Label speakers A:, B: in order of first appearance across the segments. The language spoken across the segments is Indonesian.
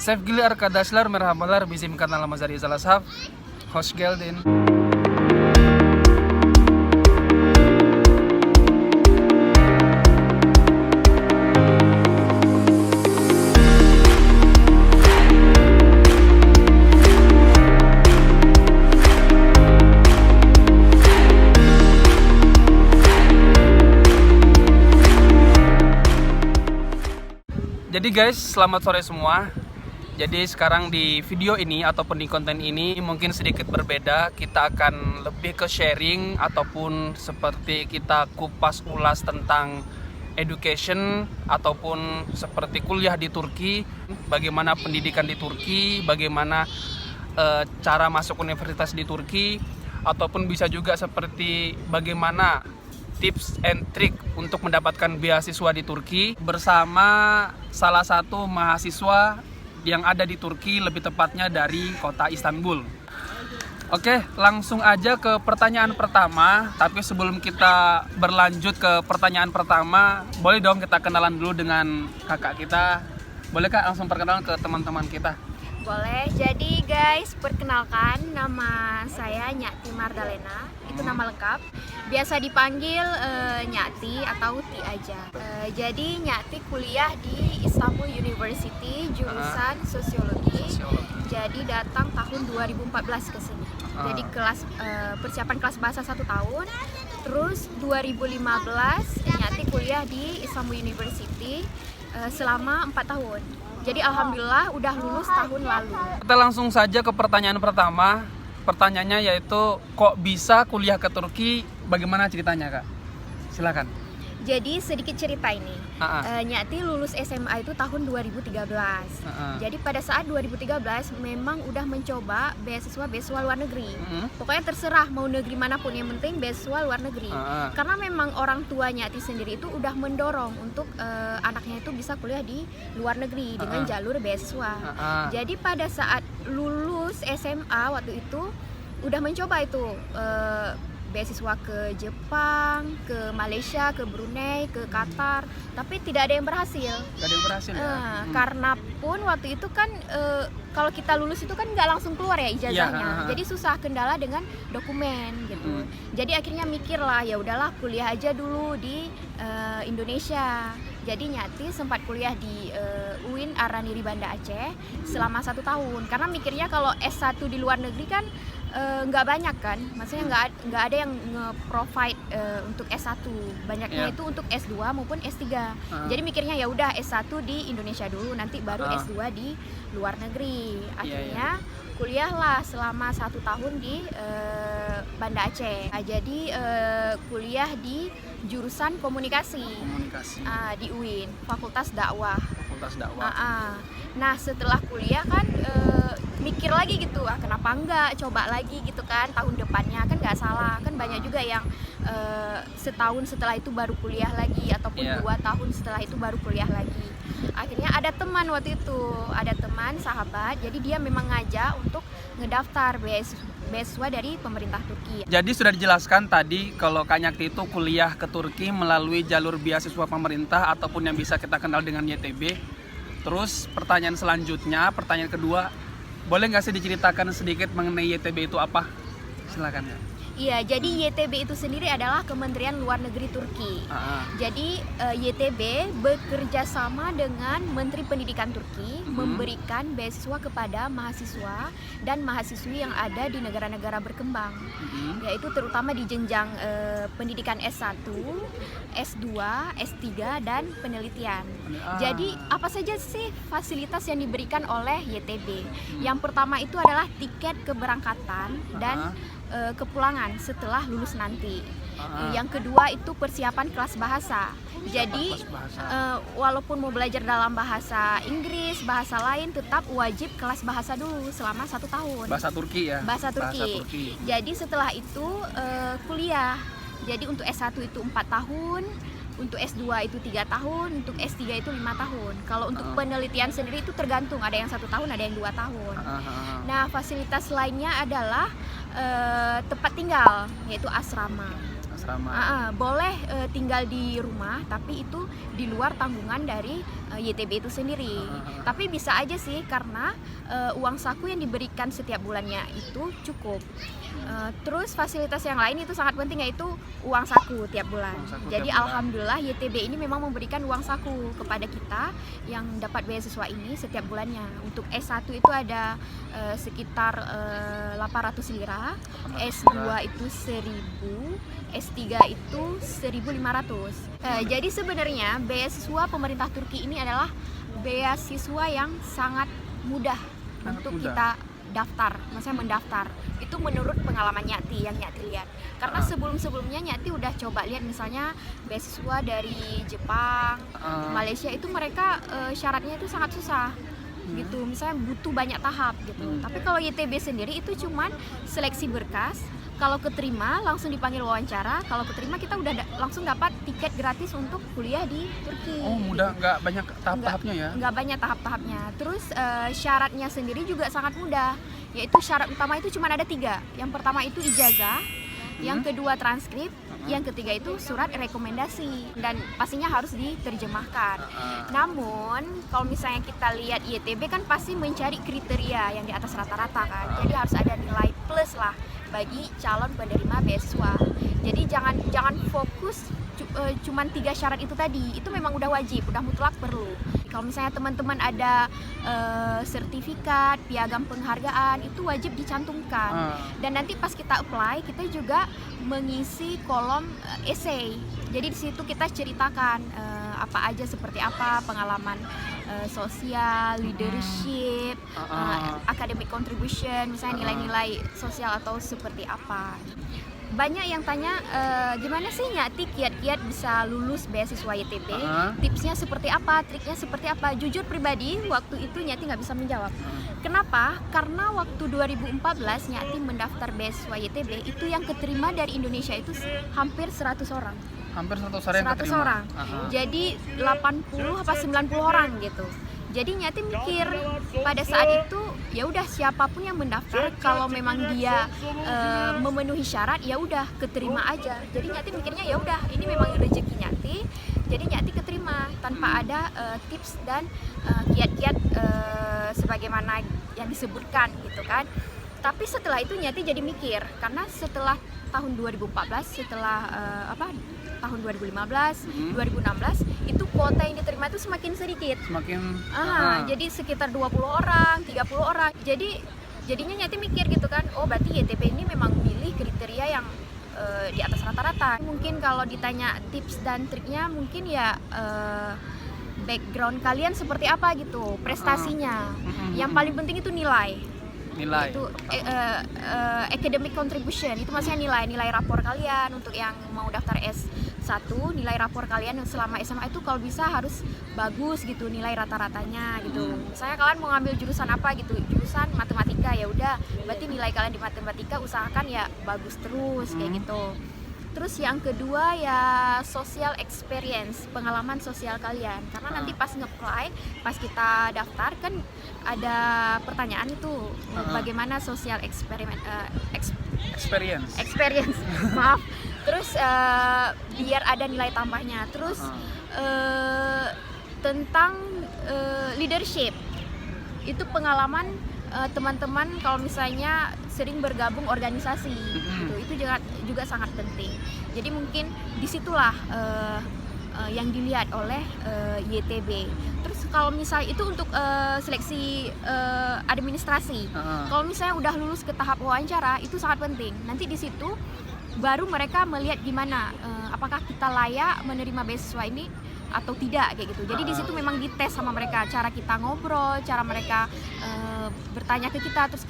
A: Sevgili arkadaşlar, merhabalar. Bizim kanalımıza Rizal hoş geldin. Jadi guys, selamat sore semua. Jadi sekarang di video ini ataupun di konten ini mungkin sedikit berbeda. Kita akan lebih ke sharing ataupun seperti kita kupas ulas tentang education ataupun seperti kuliah di Turki, bagaimana pendidikan di Turki, bagaimana cara masuk universitas di Turki, ataupun bisa juga seperti bagaimana tips and trick untuk mendapatkan beasiswa di Turki bersama salah satu mahasiswa yang ada di Turki, lebih tepatnya dari kota Istanbul. Oke, langsung aja ke pertanyaan pertama. Tapi sebelum kita berlanjut ke pertanyaan pertama, boleh dong kita kenalan dulu dengan kakak kita. Boleh Kak langsung perkenalan ke teman-teman kita?
B: Boleh, jadi guys, perkenalkan nama saya Nyati Mardalena, itu nama lengkap. Biasa dipanggil Nyati atau Ti aja. Jadi Nyati kuliah di Istanbul University, jurusan sosiologi. Jadi datang tahun 2014 ke sini. Jadi kelas persiapan kelas bahasa 1 tahun. Terus 2015 Nyati kuliah di Istanbul University selama 4 tahun. Jadi alhamdulillah udah lulus tahun lalu.
A: Kita langsung saja ke pertanyaan pertama. Pertanyaannya yaitu, kok bisa kuliah ke Turki? Bagaimana ceritanya Kak? Silakan.
B: Jadi sedikit cerita ini. Nyati lulus SMA itu tahun 2013. Jadi pada saat 2013 memang udah mencoba beasiswa luar negeri. Pokoknya terserah mau negeri manapun, yang penting beasiswa luar negeri. Karena memang orang tua Nyati sendiri itu udah mendorong untuk anaknya itu bisa kuliah di luar negeri dengan jalur beasiswa. Jadi pada saat lulus SMA waktu itu udah mencoba itu beasiswa ke Jepang, ke Malaysia, ke Brunei, ke Qatar, tapi tidak ada yang berhasil.
A: Tidak ada yang berhasil ya?
B: Karena pun waktu itu kan kalau kita lulus itu kan nggak langsung keluar ya ijazahnya, jadi susah, kendala dengan dokumen gitu. Jadi akhirnya mikir lah, ya udahlah kuliah aja dulu di Indonesia. Jadi Nyati sempat kuliah di UIN Araniri Banda Aceh selama 1 tahun. Karena mikirnya kalau S1 di luar negeri kan nggak banyak kan, maksudnya nggak ada yang nge-provide untuk S1, banyaknya itu untuk S2 maupun S3. Jadi mikirnya ya udah S1 di Indonesia dulu, nanti baru S2 di luar negeri. Akhirnya kuliahlah selama 1 tahun di Banda Aceh. Jadi kuliah di jurusan komunikasi. Di UIN, Fakultas Dakwah. Nah setelah kuliah kan mikir lagi gitu, kenapa enggak coba lagi gitu kan, tahun depannya kan nggak salah kan. Banyak juga yang setahun setelah itu baru kuliah lagi, ataupun 2 tahun setelah itu baru kuliah lagi. Akhirnya ada teman waktu itu, ada teman sahabat, jadi dia memang ngajak untuk ngedaftar beasiswa dari pemerintah Turki.
A: Jadi sudah dijelaskan tadi kalau Kak Nyati itu kuliah ke Turki melalui jalur beasiswa pemerintah ataupun yang bisa kita kenal dengan YTB. Terus pertanyaan selanjutnya, pertanyaan kedua, boleh nggak sih diceritakan sedikit mengenai YTB itu apa? Silakan Kak.
B: Iya, jadi YTB itu sendiri adalah Kementerian Luar Negeri Turki. Jadi YTB bekerja sama dengan Menteri Pendidikan Turki, memberikan beasiswa kepada mahasiswa dan mahasiswi yang ada di negara-negara berkembang, yaitu terutama di jenjang pendidikan S1, S2, S3, dan penelitian. Jadi apa saja sih fasilitas yang diberikan oleh YTB? Yang pertama itu adalah tiket keberangkatan dan kepulangan setelah lulus nanti. Yang kedua itu persiapan kelas bahasa. Jadi walaupun mau belajar dalam bahasa Inggris, bahasa lain, tetap wajib kelas bahasa dulu selama 1 tahun.
A: Bahasa Turki ya?
B: Bahasa Turki. Jadi setelah itu kuliah. Jadi untuk S1 itu 4 tahun, untuk S2 itu 3 tahun, untuk S3 itu 5 tahun. Kalau untuk penelitian sendiri itu tergantung, ada yang 1 tahun, ada yang 2 tahun. Nah, fasilitas lainnya adalah tempat tinggal, yaitu asrama.
A: asrama.
B: Boleh tinggal di rumah, tapi itu di luar tanggungan dari YTB itu sendiri. Tapi bisa aja sih karena uang saku yang diberikan setiap bulannya itu cukup. Terus fasilitas yang lain itu sangat penting, yaitu uang saku tiap bulan. Jadi alhamdulillah YTB ini memang memberikan uang saku kepada kita yang dapat beasiswa ini setiap bulannya. Untuk S1 itu ada sekitar 800 lira, S2 itu 1000, S3 itu 1500. Jadi sebenarnya beasiswa pemerintah Turki ini adalah beasiswa yang sangat mudah untuk kita daftar, maksudnya mendaftar. Itu menurut pengalaman Nyati yang Nyati lihat. Karena sebelum-sebelumnya Nyati udah coba lihat misalnya beasiswa dari Jepang, Malaysia, itu mereka syaratnya itu sangat susah. Gitu, misalnya butuh banyak tahap gitu. Tapi kalau YTB sendiri itu cuman seleksi berkas, kalau keterima langsung dipanggil wawancara, kalau keterima kita udah langsung dapat tiket gratis untuk kuliah di Turki.
A: Oh mudah, nggak banyak tahap-tahapnya ya?
B: Nggak banyak tahap-tahapnya. Terus syaratnya sendiri juga sangat mudah, yaitu syarat utama itu cuma ada 3. Yang pertama itu ijazah, yang kedua transkrip, yang ketiga itu surat rekomendasi, dan pastinya harus diterjemahkan. Namun kalau misalnya kita lihat YTB kan pasti mencari kriteria yang di atas rata-rata kan, jadi harus ada nilai plus lah bagi calon penerima beasiswa. Jadi jangan fokus cuman 3 syarat itu tadi, itu memang udah wajib, udah mutlak perlu. Kalau misalnya teman-teman ada sertifikat, piagam penghargaan, itu wajib dicantumkan. Dan nanti pas kita apply, kita juga mengisi kolom essay. Jadi di situ kita ceritakan apa aja, seperti apa pengalaman sosial, leadership, academic contribution, misalnya nilai-nilai sosial atau seperti apa. Banyak yang tanya gimana sih Nyati kiat-kiat bisa lulus beasiswa YTB, tipsnya seperti apa, triknya seperti apa. Jujur pribadi waktu itu Nyati nggak bisa menjawab. Kenapa? Karena waktu 2014 Nyati mendaftar beasiswa YTB, itu yang keterima dari Indonesia itu hampir 100 orang.
A: Hampir 100 orang yang
B: 100
A: keterima.
B: orang. Jadi 80 apa 90 orang gitu. Jadi Nyati mikir pada saat itu, ya udah siapapun yang mendaftar, kalau memang dia memenuhi syarat, ya udah keterima aja. Jadi Nyati mikirnya ya udah ini memang rezeki Nyati, jadi Nyati keterima tanpa ada tips dan kiat-kiat sebagaimana yang disebutkan gitu kan. Tapi setelah itu Nyati jadi mikir, karena setelah tahun 2014, setelah tahun 2015, 2016 itu kuota yang diterima itu semakin sedikit. Jadi sekitar 20 orang, 30 orang. Jadinya Nyati mikir gitu kan, oh berarti YTB ini memang milih kriteria yang di atas rata-rata. Mungkin kalau ditanya tips dan triknya, mungkin ya background kalian seperti apa gitu, prestasinya. Yang paling penting itu nilai itu academic contribution, itu maksudnya nilai rapor kalian. Untuk yang mau daftar S1, nilai rapor kalian yang selama SMA itu kalau bisa harus bagus gitu, nilai rata-ratanya gitu. Misalnya kalian mau ngambil jurusan apa gitu, jurusan matematika, ya udah berarti nilai kalian di matematika usahakan ya bagus terus kayak gitu. Terus yang kedua ya social experience, pengalaman sosial kalian. Karena nanti pas nge-apply, pas kita daftar kan ada pertanyaan itu bagaimana social experience. Maaf. Terus biar ada nilai tambahnya. Terus tentang leadership, itu pengalaman teman-teman kalau misalnya sering bergabung organisasi gitu, itu juga sangat penting. Jadi mungkin disitulah yang dilihat oleh YTB. Terus kalau misalnya itu untuk seleksi administrasi, kalau misalnya udah lulus ke tahap wawancara, itu sangat penting. Nanti di situ baru mereka melihat gimana apakah kita layak menerima beasiswa ini atau tidak kayak gitu. Jadi di situ memang dites sama mereka, cara kita ngobrol, cara mereka bertanya ke kita, terus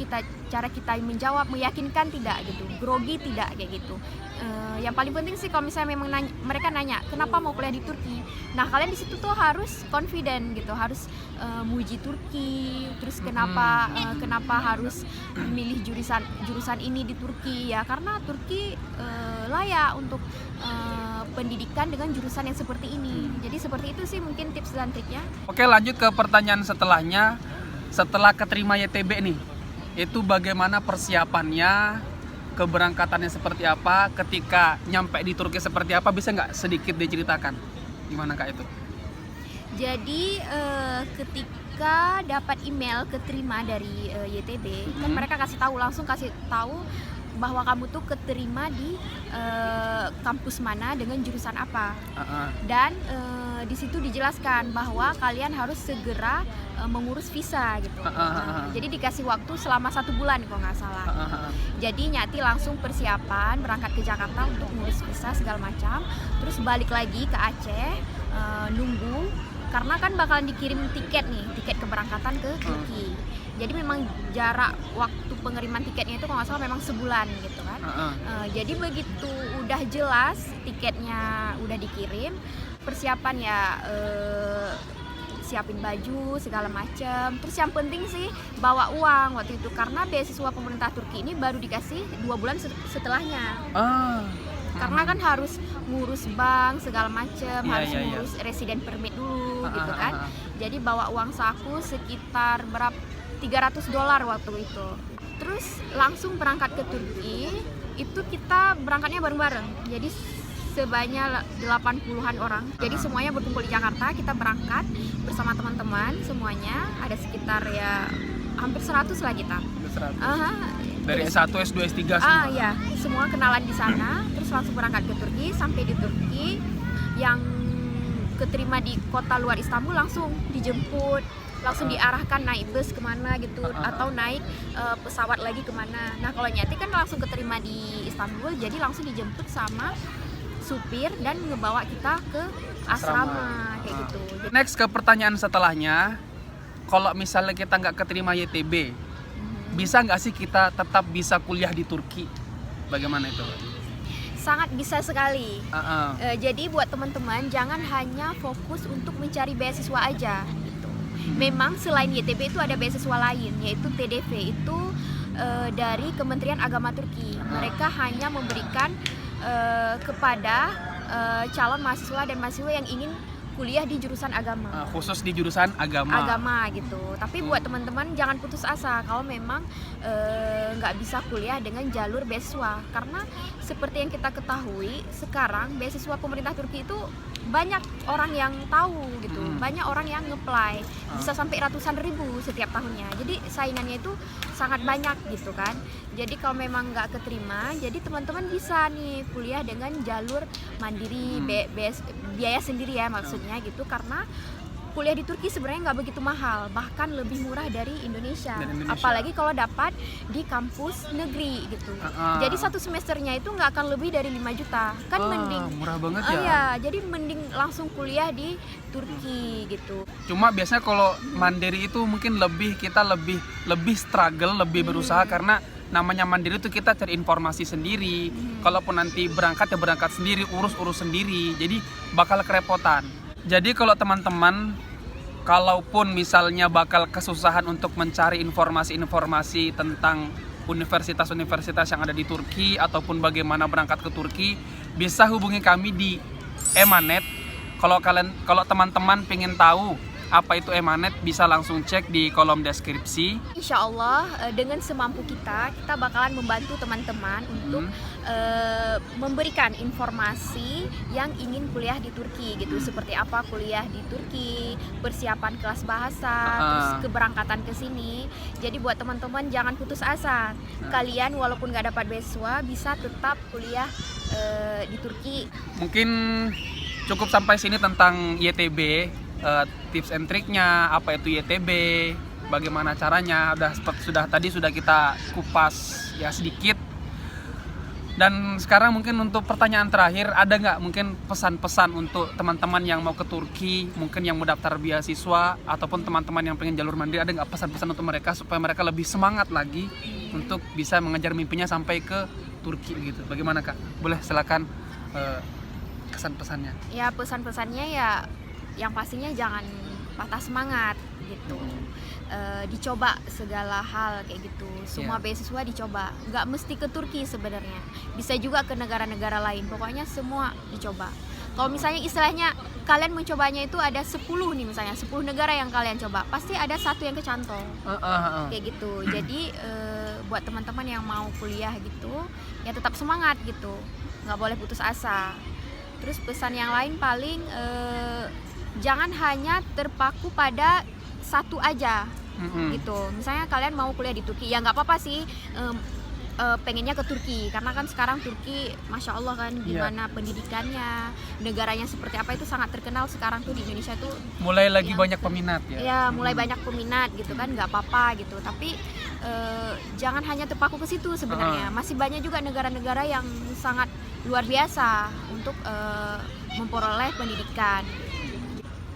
B: cara kita menjawab meyakinkan tidak gitu, grogi tidak kayak gitu. Yang paling penting sih kalau misalnya memang mereka nanya kenapa mau kuliah di Turki, nah kalian di situ tuh harus confident gitu, harus muji Turki, terus kenapa harus memilih jurusan ini di Turki ya, karena Turki layak untuk pendidikan dengan jurusan yang seperti ini. Jadi seperti itu sih mungkin tips dan triknya.
A: Oke, lanjut ke pertanyaan setelahnya. Setelah keterima YTB nih, itu bagaimana persiapannya keberangkatannya seperti apa, ketika nyampe di Turki seperti apa, bisa nggak sedikit diceritakan? Gimana Kak itu?
B: Jadi ketika dapat email keterima dari YTB, kan mereka langsung kasih tahu bahwa kamu tuh keterima di kampus mana dengan jurusan apa. Dan di situ dijelaskan bahwa kalian harus segera mengurus visa gitu. Jadi dikasih waktu selama 1 bulan kalau nggak salah. Jadi Nyati langsung persiapan berangkat ke Jakarta untuk ngurus visa segala macam. Terus balik lagi ke Aceh, nunggu karena kan bakalan dikirim tiket keberangkatan ke Turki. Jadi memang jarak waktu pengiriman tiketnya itu kalau nggak salah memang sebulan gitu kan. Jadi begitu udah jelas tiketnya udah dikirim, persiapan ya siapin baju segala macam. Terus yang penting sih bawa uang waktu itu, karena beasiswa pemerintah Turki ini baru dikasih 2 bulan setelahnya. Karena kan harus ngurus bank segala macam, harus ngurus resident permit dulu gitu kan. Jadi bawa uang saku sekitar berapa $300 waktu itu. Terus langsung berangkat ke Turki. Itu kita berangkatnya bareng-bareng. Jadi sebanyak 80-an orang. Jadi semuanya berkumpul di Jakarta, kita berangkat bersama teman-teman semuanya. Ada sekitar ya hampir 100 lah kita.
A: Dari S1, S2, S3 semua?
B: Ya, semua kenalan di sana. Terus langsung berangkat ke Turki. Sampai di Turki, yang keterima di kota luar Istanbul langsung dijemput, langsung diarahkan naik bus kemana gitu, atau naik pesawat lagi kemana. Nah kalau Nyati kan langsung keterima di Istanbul, jadi langsung dijemput sama supir dan ngebawa kita ke asrama kayak gitu.
A: Next ke pertanyaan setelahnya, kalau misalnya kita nggak keterima YTB, bisa nggak sih kita tetap bisa kuliah di Turki? Bagaimana itu?
B: Sangat bisa sekali. Jadi buat teman-teman jangan hanya fokus untuk mencari beasiswa aja gitu. Memang selain YTB itu ada beasiswa lain, yaitu TDV, itu dari Kementerian Agama Turki. Mereka hanya memberikan kepada calon mahasiswa dan mahasiswa yang ingin kuliah di jurusan agama.
A: Khusus di jurusan agama
B: gitu. Tapi buat teman-teman jangan putus asa kalau memang nggak bisa kuliah dengan jalur beasiswa, karena seperti yang kita ketahui sekarang beasiswa pemerintah Turki itu banyak orang yang tahu gitu, banyak orang yang nge-apply, bisa sampai ratusan ribu setiap tahunnya. Jadi saingannya itu sangat banyak gitu kan. Jadi kalau memang nggak keterima, jadi teman-teman bisa nih kuliah dengan jalur mandiri, biaya sendiri ya maksudnya gitu, karena kuliah di Turki sebenarnya nggak begitu mahal, bahkan lebih murah dari Indonesia. Apalagi kalau dapat di kampus negeri gitu. Jadi 1 semesternya itu nggak akan lebih dari 5 juta, kan mending
A: murah banget ya.
B: Iya, jadi mending langsung kuliah di Turki gitu.
A: Cuma biasanya kalau mandiri itu mungkin kita lebih struggle, lebih berusaha, karena namanya mandiri itu kita cari informasi sendiri. Kalaupun nanti berangkat ya berangkat sendiri, urus sendiri. Jadi bakal kerepotan. Jadi kalau teman-teman, kalaupun misalnya bakal kesusahan untuk mencari informasi-informasi tentang universitas-universitas yang ada di Turki ataupun bagaimana berangkat ke Turki, bisa hubungi kami di Emanet. Kalau teman-teman pengen tahu apa itu Emanet, bisa langsung cek di kolom deskripsi.
B: Insya Allah dengan semampu kita bakalan membantu teman-teman untuk memberikan informasi yang ingin kuliah di Turki gitu. Seperti apa kuliah di Turki, persiapan kelas bahasa, terus keberangkatan ke sini. Jadi buat teman-teman jangan putus asa. Kalian walaupun nggak dapat beasiswa bisa tetap kuliah di Turki. Mungkin
A: cukup sampai sini tentang YTB. Tips and triknya, apa itu YTB, bagaimana caranya, tadi sudah kita kupas ya sedikit. Dan sekarang mungkin untuk pertanyaan terakhir, ada nggak mungkin pesan-pesan untuk teman-teman yang mau ke Turki, mungkin yang mau daftar beasiswa, ataupun teman-teman yang pengen jalur mandiri, ada nggak pesan-pesan untuk mereka supaya mereka lebih semangat lagi untuk bisa mengejar mimpinya sampai ke Turki gitu? Bagaimana Kak? Boleh silakan kesan-pesannya.
B: Ya pesan-pesannya ya yang pastinya jangan patah semangat gitu. Dicoba segala hal kayak gitu. Semua beasiswa dicoba. Nggak mesti ke Turki sebenarnya. Bisa juga ke negara-negara lain. Pokoknya semua dicoba. Kalau misalnya istilahnya kalian mencobanya itu ada 10 nih, misalnya 10 negara yang kalian coba, pasti ada satu yang kecantol. Kayak gitu. Jadi buat teman-teman yang mau kuliah gitu, ya tetap semangat gitu, nggak boleh putus asa. Terus pesan yang lain paling jangan hanya terpaku pada satu aja gitu. Misalnya kalian mau kuliah di Turki, ya nggak apa-apa sih pengennya ke Turki, karena kan sekarang Turki Masya Allah kan gimana pendidikannya, negaranya seperti apa itu sangat terkenal sekarang tuh di Indonesia tuh.
A: Mulai lagi banyak peminat ya.
B: Ya mulai banyak peminat gitu kan, nggak apa-apa gitu. Tapi jangan hanya terpaku ke situ sebenarnya. Masih banyak juga negara-negara yang sangat luar biasa untuk memperoleh pendidikan.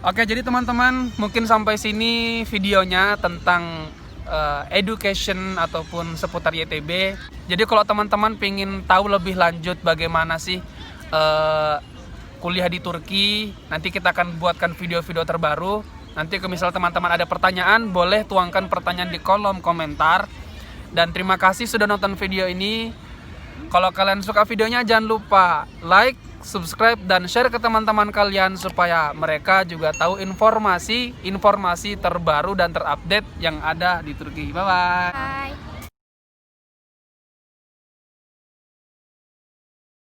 A: Oke, jadi teman-teman mungkin sampai sini videonya tentang education ataupun seputar YTB. Jadi kalau teman-teman pengen tahu lebih lanjut bagaimana sih kuliah di Turki, nanti kita akan buatkan video-video terbaru. Nanti kalau misal teman-teman ada pertanyaan, boleh tuangkan pertanyaan di kolom komentar. Dan terima kasih sudah nonton video ini. Kalau kalian suka videonya, jangan lupa like, subscribe, dan share ke teman-teman kalian supaya mereka juga tahu informasi terbaru dan terupdate yang ada di Turki. Bye-bye.
B: Bye.